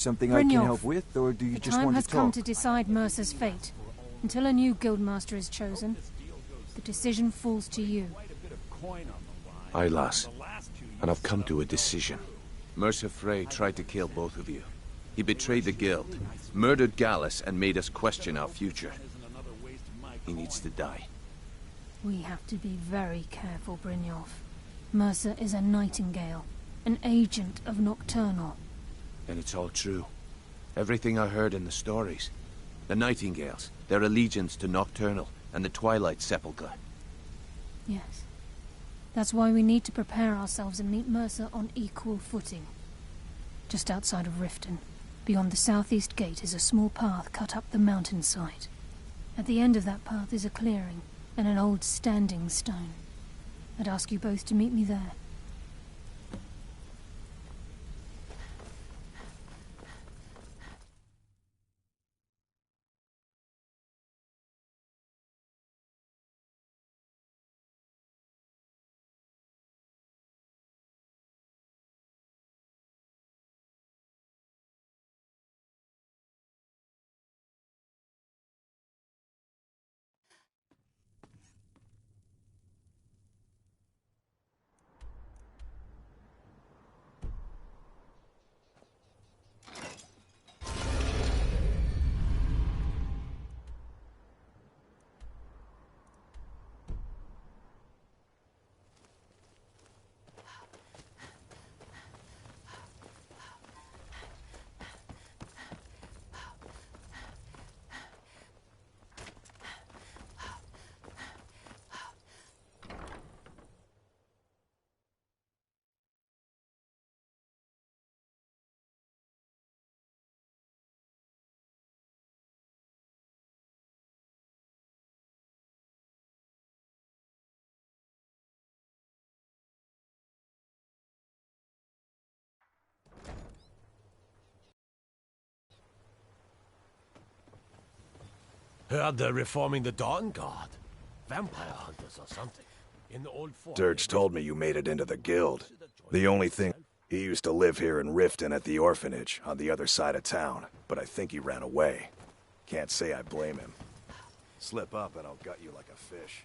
Something I can help with, or do you just want to talk? The time has come to decide Mercer's fate. Until a new guildmaster is chosen, the decision falls to you. Aye, lass. And I've come to a decision. Mercer Frey tried to kill both of you. He betrayed the guild, murdered Gallus, and made us question our future. He needs to die. We have to be very careful, Brynjolf. Mercer is a Nightingale, an agent of Nocturnal. And it's all true. Everything I heard in the stories. The Nightingales, their allegiance to Nocturnal, and the Twilight Sepulchre. Yes. That's why we need to prepare ourselves and meet Mercer on equal footing. Just outside of Riften, beyond the southeast gate, is a small path cut up the mountainside. At the end of that path is a clearing, and an old standing stone. I'd ask you both to meet me there. Heard they're reforming the Dawn Guard. Vampire hunters or something. In the old fort. Dirge told me you made it into the guild. The only thing... He used to live here in Riften at the orphanage, on the other side of town, but I think he ran away. Can't say I blame him. Slip up and I'll gut you like a fish.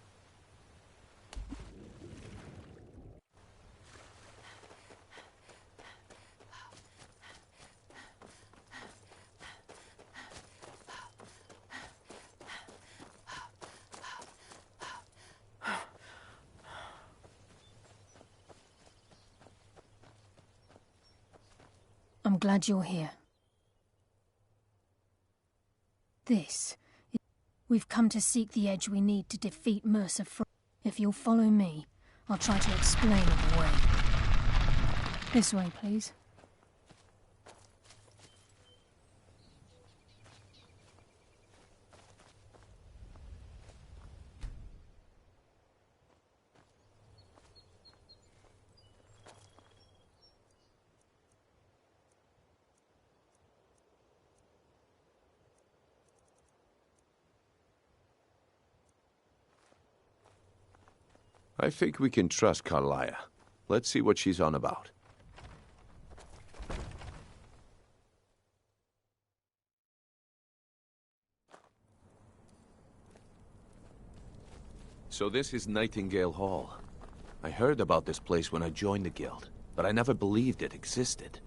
I'm glad you're here. We've come to seek the edge we need to defeat Mercer Frey. If you'll follow me, I'll try to explain it away. This way, please. I think we can trust Carlia. Let's see what she's on about. So this is Nightingale Hall. I heard about this place when I joined the guild, but I never believed it existed.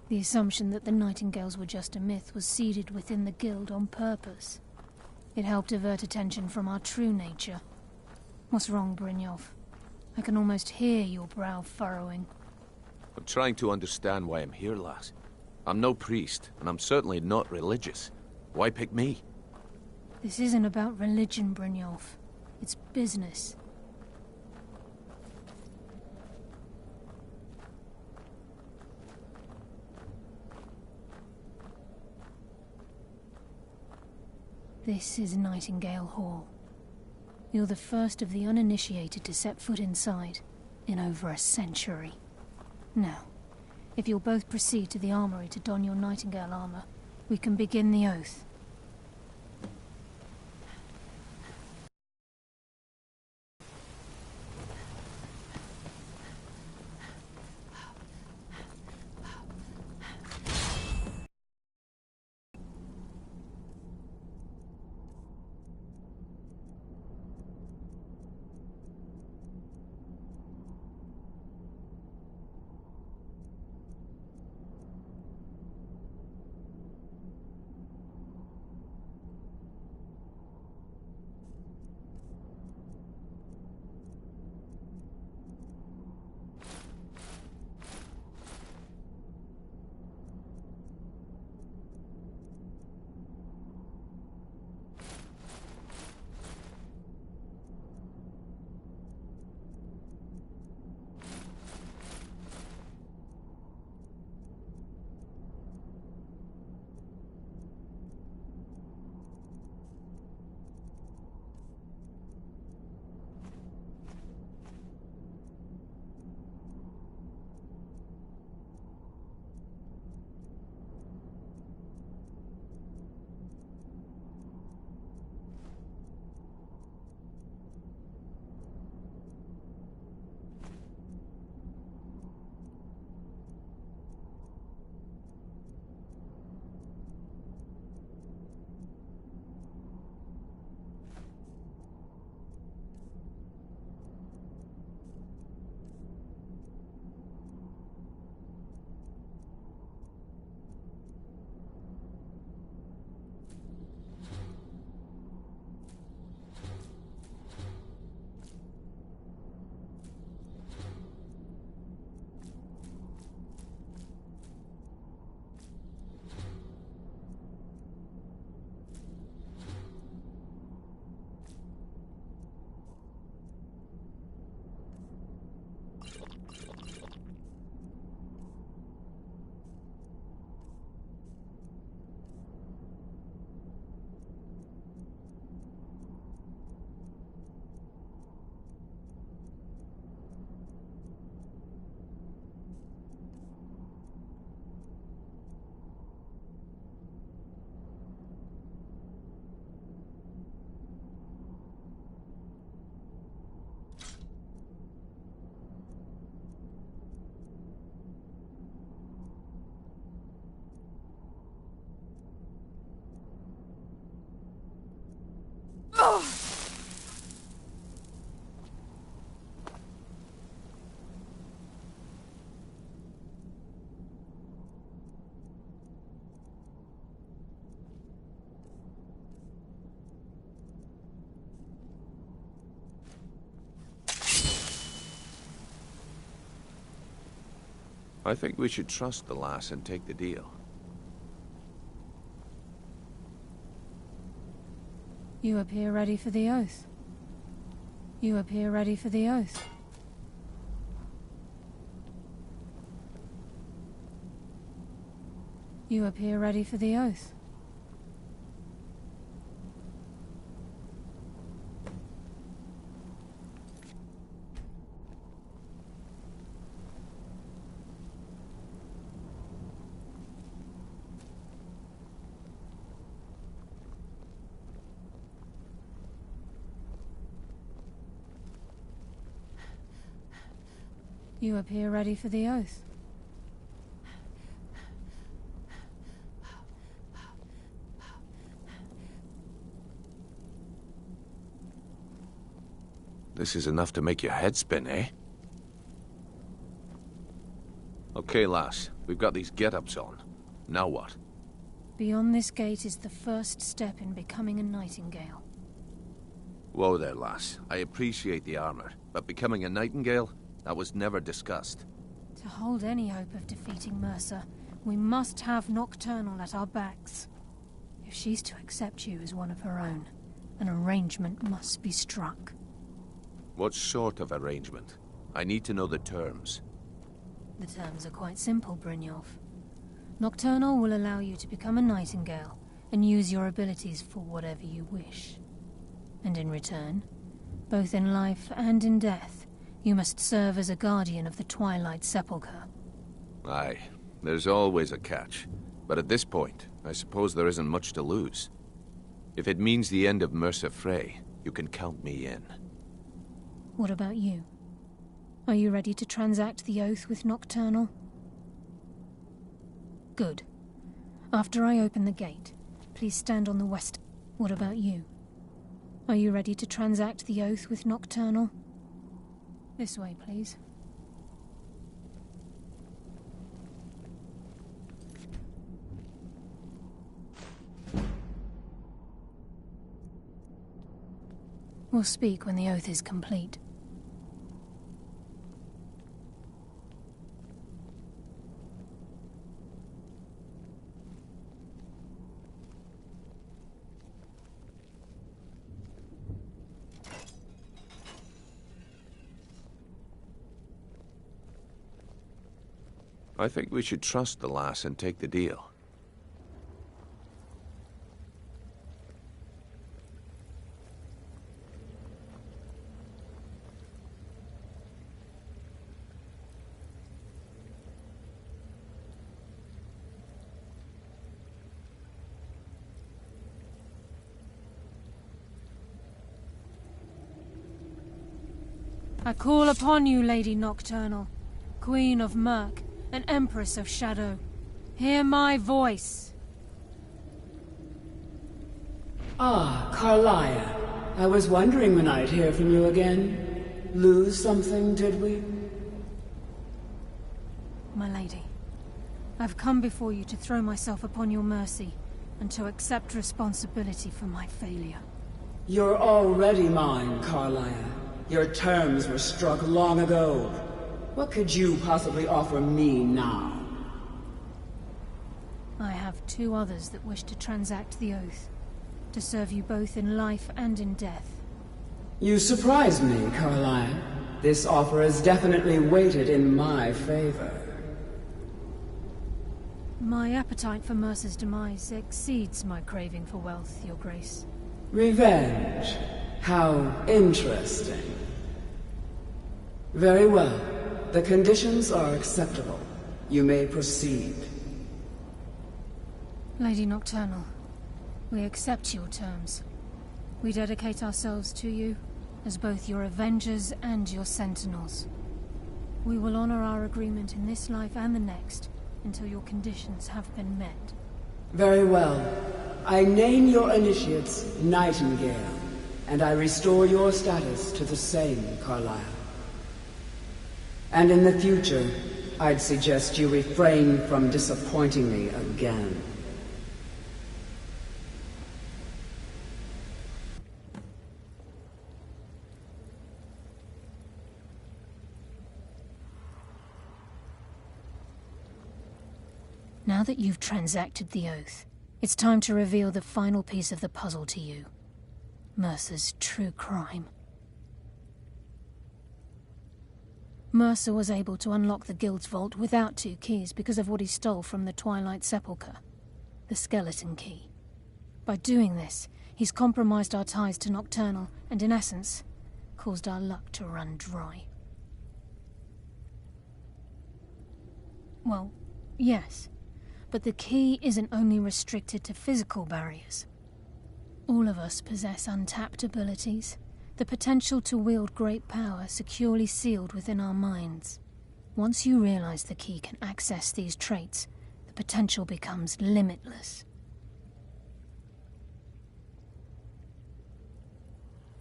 The assumption that the Nightingales were just a myth was seeded within the guild on purpose. It helped divert attention from our true nature. What's wrong, Brynjolf? I can almost hear your brow furrowing. I'm trying to understand why I'm here, lass. I'm no priest, and I'm certainly not religious. Why pick me? This isn't about religion, Brynjolf. It's business. This is Nightingale Hall. You're the first of the uninitiated to set foot inside in over a century. Now, if you'll both proceed to the armory to don your Nightingale armor, we can begin the oath. I think we should trust the lass and take the deal. You appear ready for the oath. You appear ready for the oath. You appear ready for the oath. You appear ready for the oath. This is enough to make your head spin, eh? Okay, lass. We've got these get-ups on. Now what? Beyond this gate is the first step in becoming a nightingale. Whoa there, lass. I appreciate the armor, but becoming a nightingale? That was never discussed. To hold any hope of defeating Mercer, we must have Nocturnal at our backs. If she's to accept you as one of her own, an arrangement must be struck. What sort of arrangement? I need to know the terms. The terms are quite simple, Brynjolf. Nocturnal will allow you to become a nightingale and use your abilities for whatever you wish. And in return, both in life and in death, you must serve as a guardian of the Twilight Sepulchre. Aye, there's always a catch. But at this point, I suppose there isn't much to lose. If it means the end of Mercer Frey, you can count me in. What about you? Are you ready to transact the oath with Nocturnal? Good. After I open the gate, please stand on the west. What about you? Are you ready to transact the oath with Nocturnal? This way, please. We'll speak when the oath is complete. I think we should trust the lass and take the deal. I call upon you, Lady Nocturnal, Queen of Murk, and Empress of Shadow. Hear my voice. Ah, Carlia. I was wondering when I'd hear from you again. Lose something, did we? My lady, I've come before you to throw myself upon your mercy, and to accept responsibility for my failure. You're already mine, Carlia. Your terms were struck long ago. What could you possibly offer me now? I have two others that wish to transact the oath, to serve you both in life and in death. You surprise me, Carlia. This offer is definitely weighted in my favor. My appetite for Mercer's demise exceeds my craving for wealth, Your Grace. Revenge. How interesting. Very well. The conditions are acceptable. You may proceed. Lady Nocturnal, we accept your terms. We dedicate ourselves to you as both your avengers and your sentinels. We will honor our agreement in this life and the next until your conditions have been met. Very well. I name your initiates Nightingale. and I restore your status to the same, Carlyle. And in the future, I'd suggest you refrain from disappointing me again. Now that you've transacted the oath, it's time to reveal the final piece of the puzzle to you. Mercer's true crime. Mercer was able to unlock the Guild's vault without 2 keys because of what he stole from the Twilight Sepulchre, the skeleton key. By doing this, he's compromised our ties to Nocturnal and, in essence, caused our luck to run dry. Well, yes. But the key isn't only restricted to physical barriers. All of us possess untapped abilities, the potential to wield great power securely sealed within our minds. Once you realize the key can access these traits, the potential becomes limitless.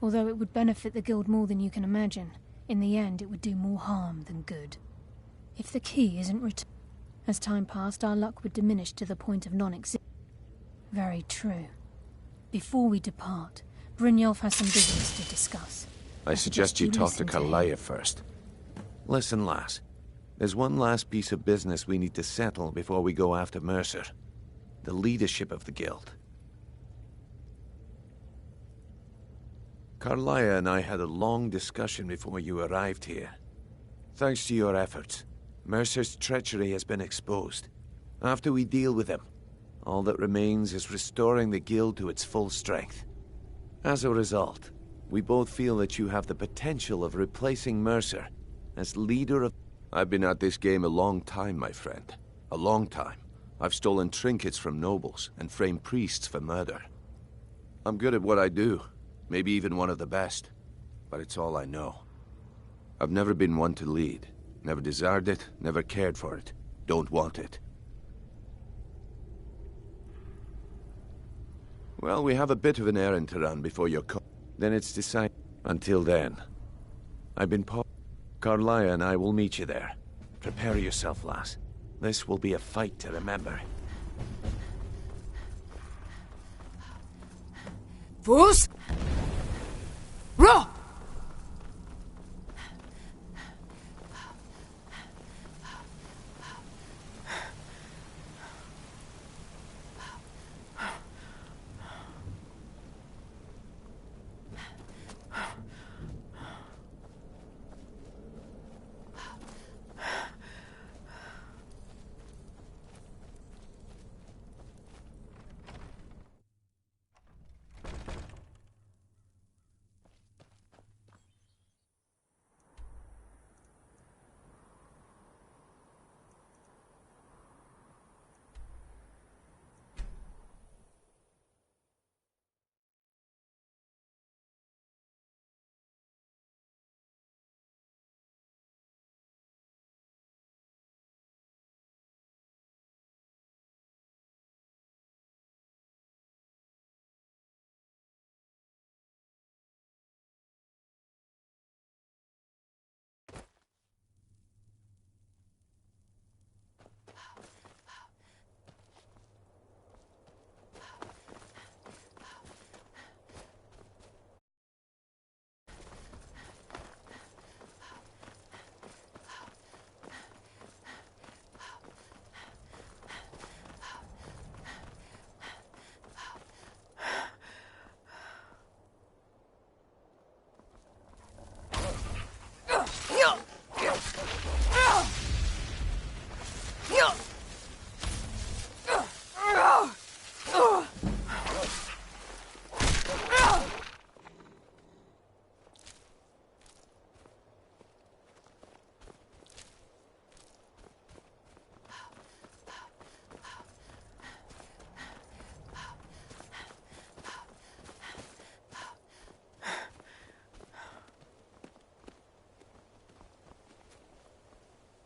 Although it would benefit the Guild more than you can imagine, in the end it would do more harm than good. If the key isn't returned, as time passed, our luck would diminish to the point of non-existence. Very true. Before we depart, Brynjolf has some business to discuss. I suggest you talk to Carlyle first. Listen, lass. There's one last piece of business we need to settle before we go after Mercer. The leadership of the Guild. Carlyle and I had a long discussion before you arrived here. Thanks to your efforts, Mercer's treachery has been exposed. After we deal with him, all that remains is restoring the Guild to its full strength. As a result, we both feel that you have the potential of replacing Mercer as leader of... I've been at this game a long time, my friend. A long time. I've stolen trinkets from nobles and framed priests for murder. I'm good at what I do, maybe even one of the best, but it's all I know. I've never been one to lead. Never desired it, never cared for it. Don't want it. Well, we have a bit of an errand to run before your then it's decided. Until then, I've been Carlyle and I will meet you there. Prepare yourself, lass. This will be a fight to remember. Fools! Row!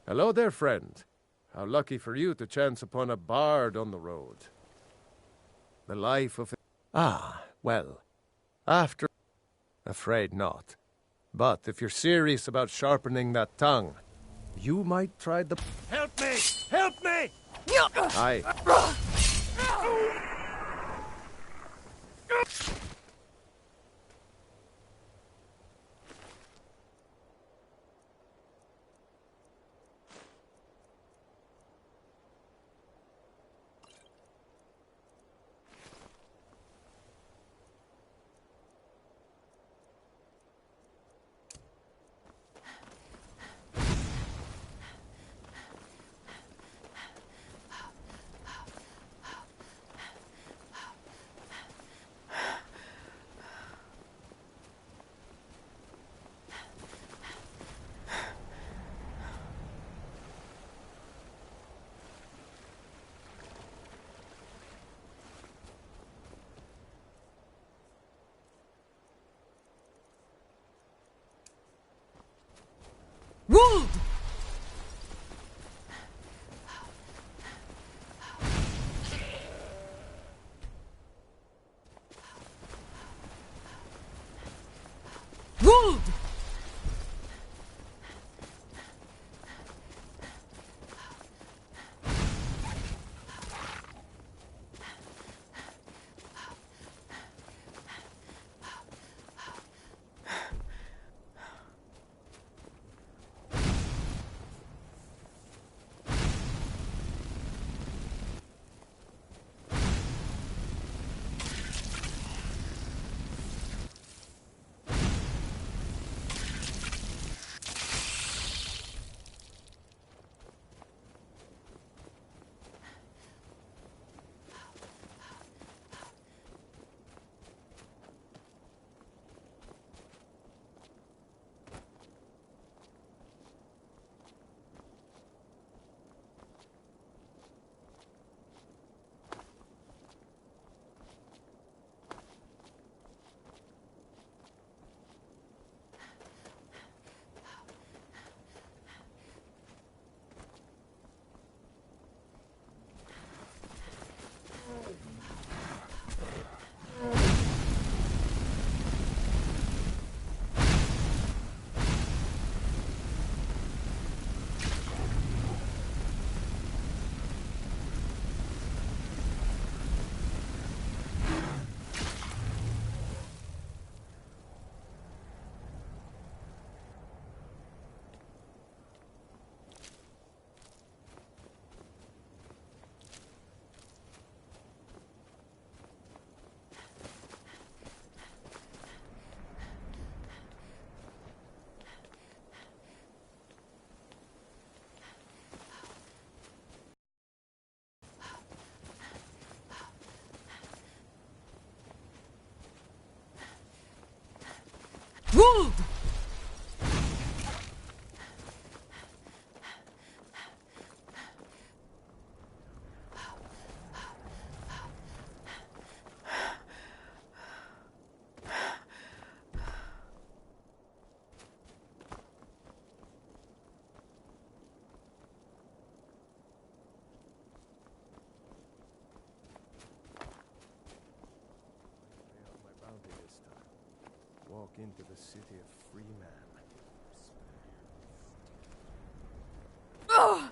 Hello there, friend. How lucky for you to chance upon a bard on the road. The life of... Ah, well, after... Afraid not. But if you're serious about sharpening that tongue, you might try the... Help me! Help me! Aye. Wold! Wold! Wold! Walk into the city of free man. Ugh!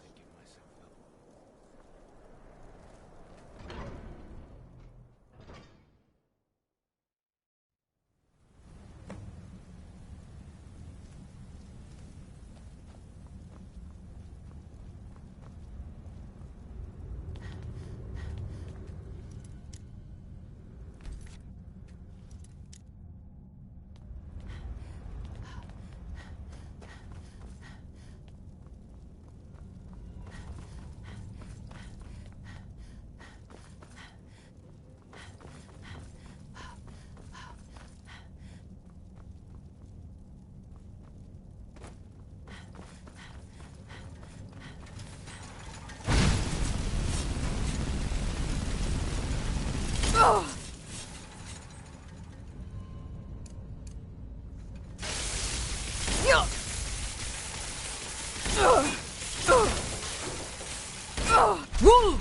Ugh! Wold!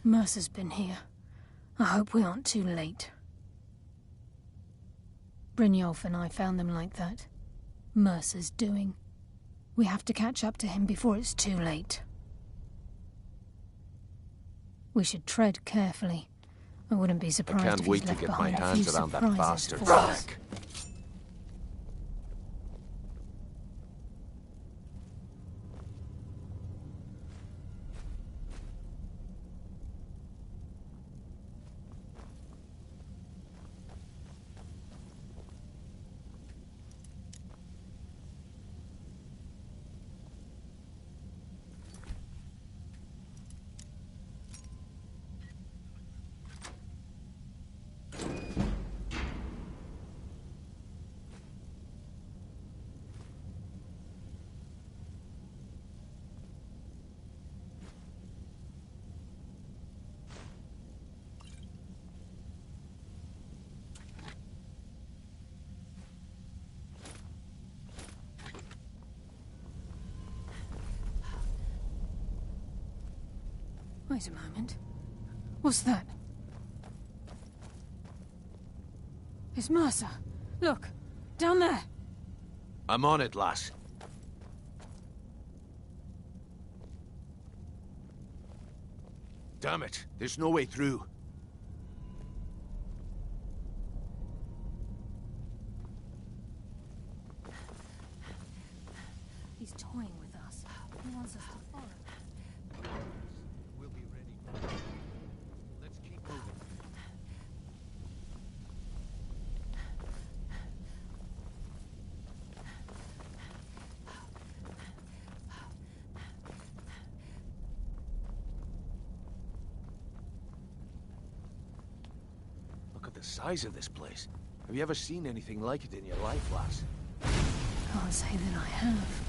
Mercer's been here. I hope we aren't too late. Brynjolf and I found them like that. Mercer's doing. We have to catch up to him before it's too late. We should tread carefully. I wouldn't be surprised I can't if wait he's to left get my behind a hands few around that surprises bastard for us. back. Wait a moment. What's that? It's Mercer. Look, down there. I'm on it, lass. Damn it, there's no way through. He's toying with us. He wants us to follow. We'll be ready. Let's keep moving. Look at the size of this place. Have you ever seen anything like it in your life, lass? Can't say that I have.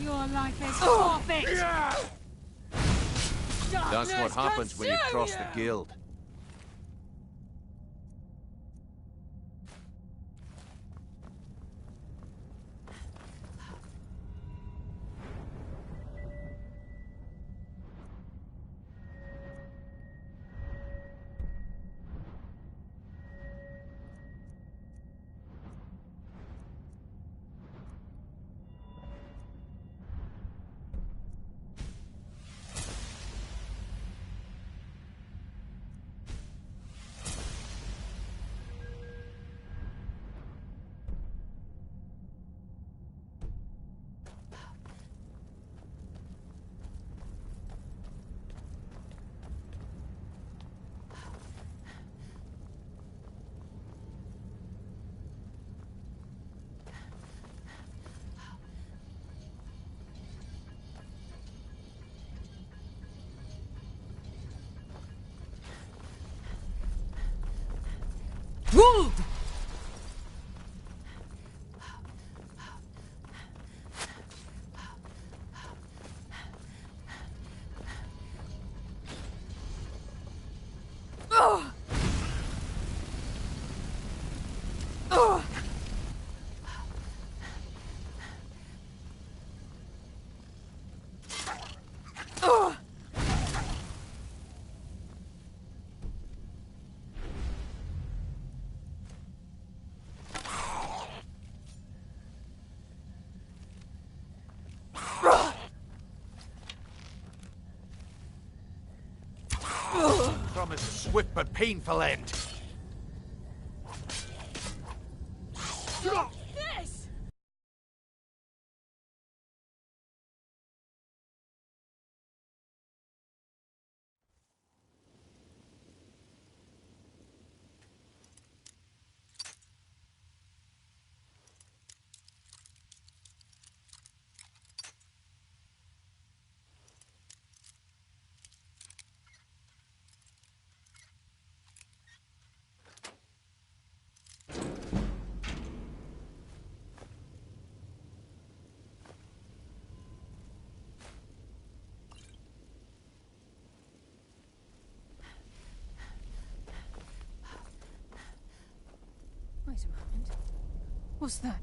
Your life is forfeit! That's what happens when you cross the guild. Ruled! Promise a swift but painful end. This! Wait a moment. What's that?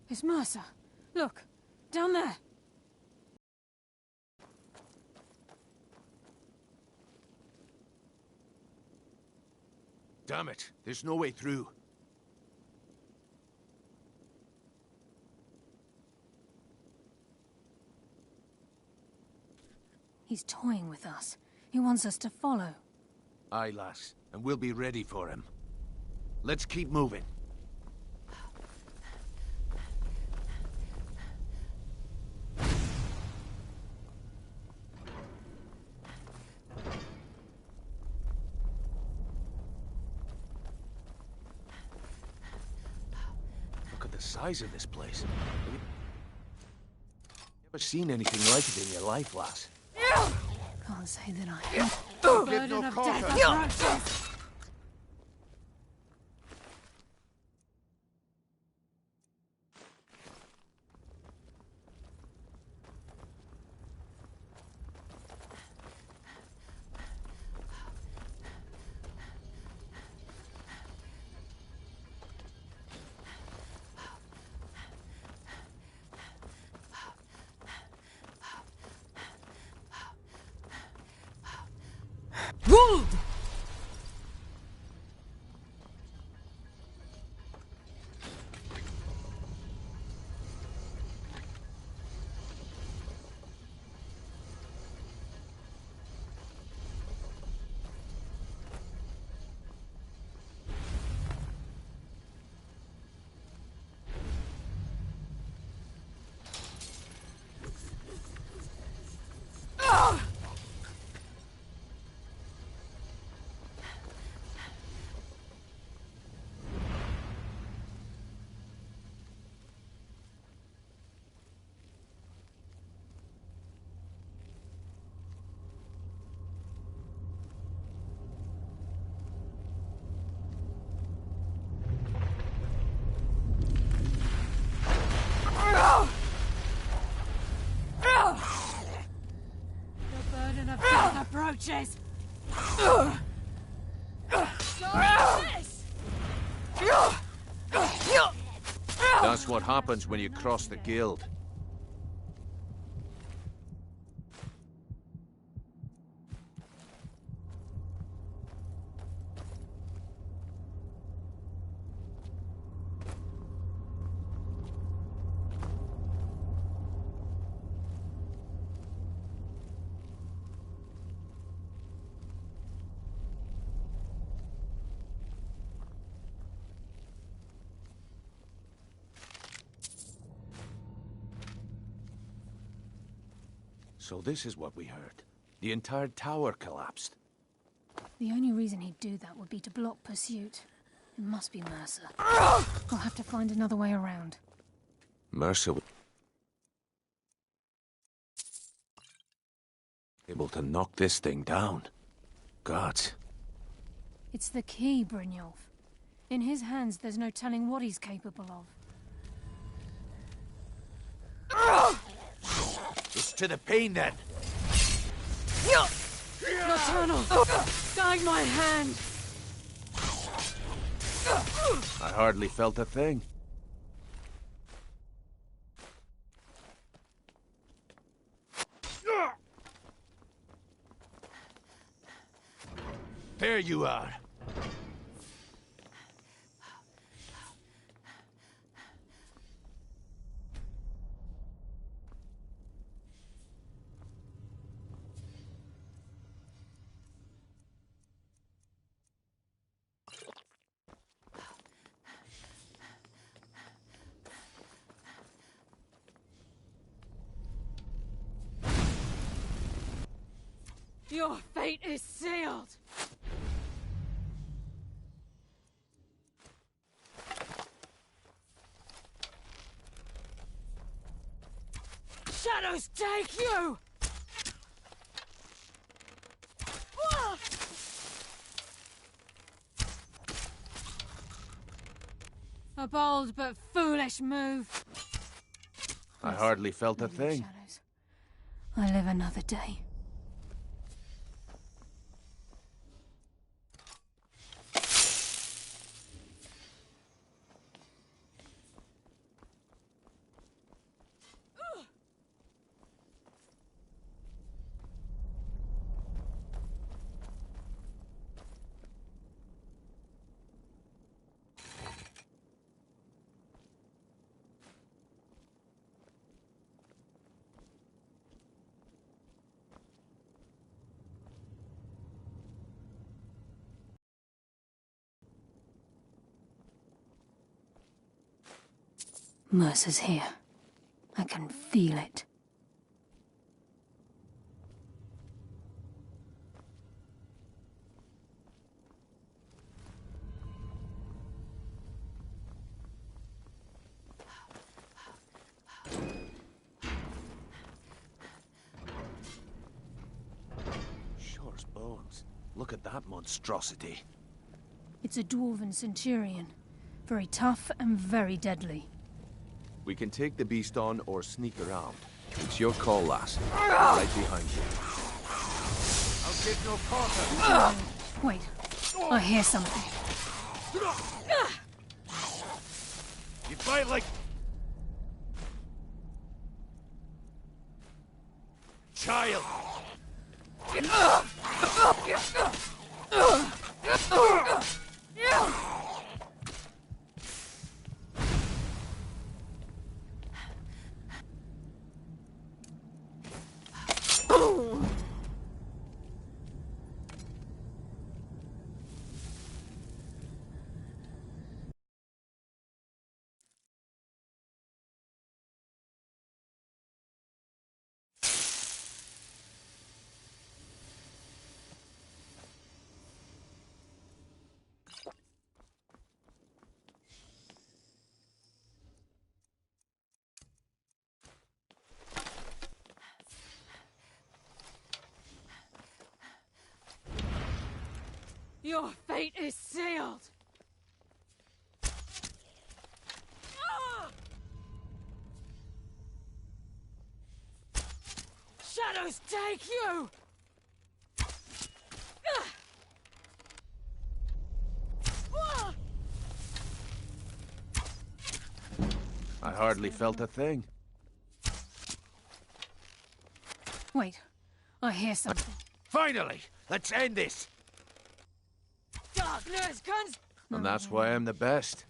It's Mercer. Look, down there. Damn it, there's no way through. He's toying with us. He wants us to follow. Aye, lass, and we'll be ready for him. Let's keep moving. Look at the size of this place. Have you ever seen anything like it in your life, lass? Can't say that I have. Don't Burden of death approaches. Wood! The burden of death approaches. That's what happens when you cross the guild. So this is what we heard. The entire tower collapsed. The only reason he'd do that would be to block pursuit. It must be Mercer. We'll have to find another way around. Mercer was able to knock this thing down. Gods. It's the key, Brynjolf. In his hands, there's no telling what he's capable of. It's to the pain then. Nocturnal! Guide my hand! I hardly felt a thing. There you are. Your fate is sealed! Shadows take you! A bold but foolish move. I hardly felt a thing. Shadows. I live another day. Mercer's here. I can feel it. Shore's bones. Look at that monstrosity. It's a dwarven centurion. Very tough and very deadly. We can take the beast on or sneak around. It's your call, lass. Right behind you. I'll get no quarter. Wait, I hear something. You fight like... child. Your fate is sealed! Shadows take you! I hardly felt a thing. Wait, I hear something. Finally! Let's end this! Darkness comes... And that's why I'm the best.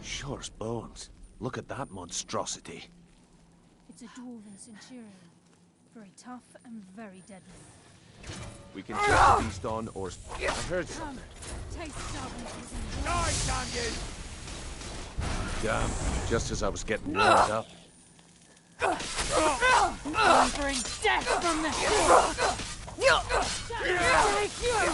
Shore's bones. Look at that monstrosity. It's a dwarven centurion. Very tough and very deadly. We can take the beast on or... I heard something. Taste darkness. Die, damn you! Damn, just as I was getting warmed up. Delivering death from the Shadows take you!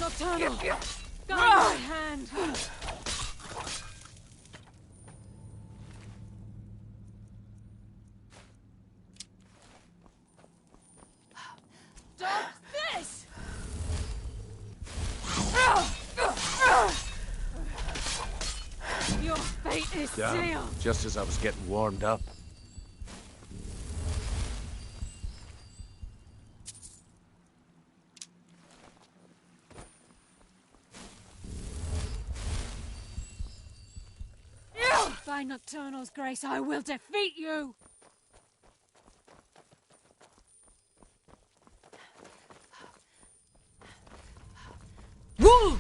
Nocturnal! Guide my hand! Stop this! Your fate is Damn, sealed! just as I was getting warmed up. By Nocturnal's grace, I will defeat you! Wold!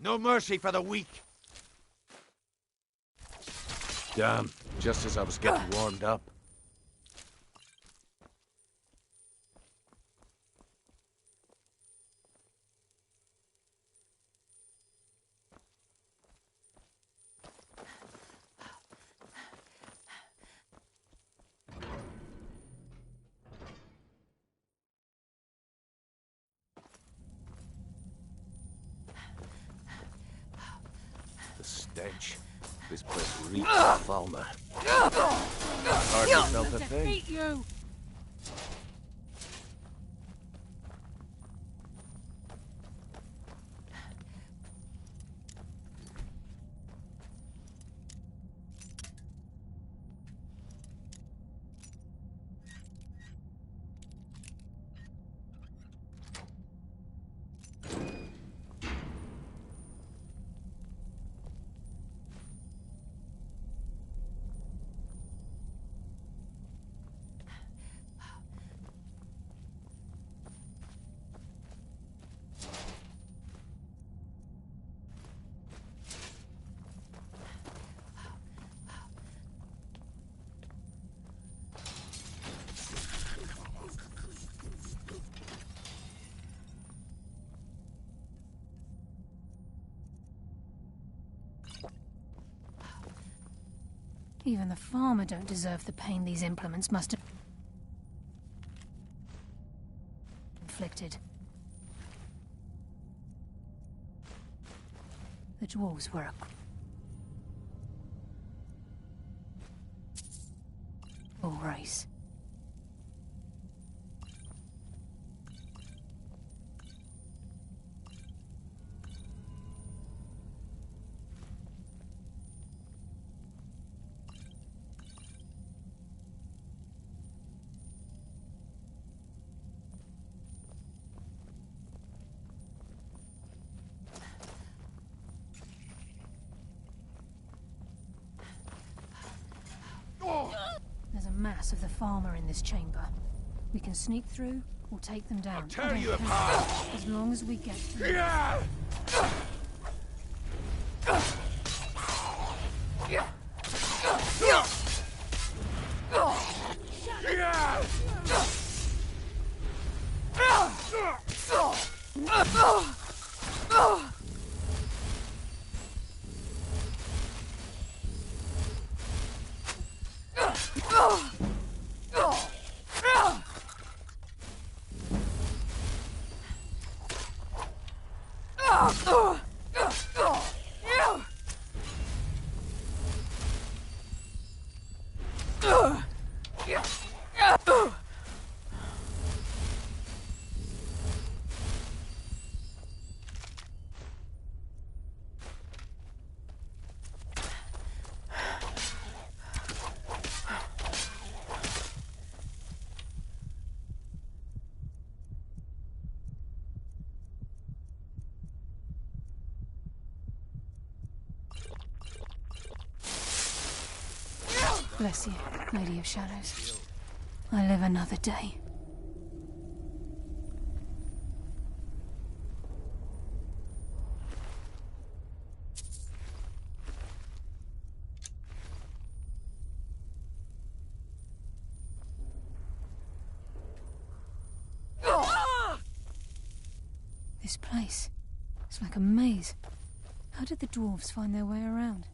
No mercy for the weak. Damn, just as I was getting warmed up. The stench. This place reeks of foulness. Hardly felt a thing. Defeat you! Even the farmer don't deserve the pain these implements must have inflicted. The dwarves were a cruel race. There's a mass of the farmer in this chamber. We can sneak through or take them down. I'll tear you apart! As long as we get through. Yeah! Bless you, Lady of Shadows. I live another day. This place, it's like a maze. How did the dwarves find their way around?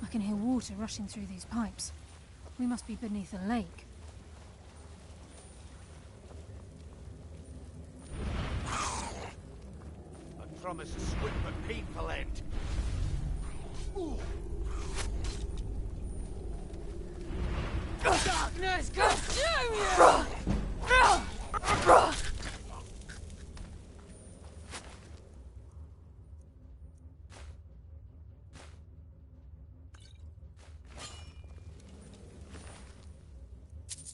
I can hear water rushing through these pipes. We must be beneath a lake. I promise a swift but painful end. Darkness consume you!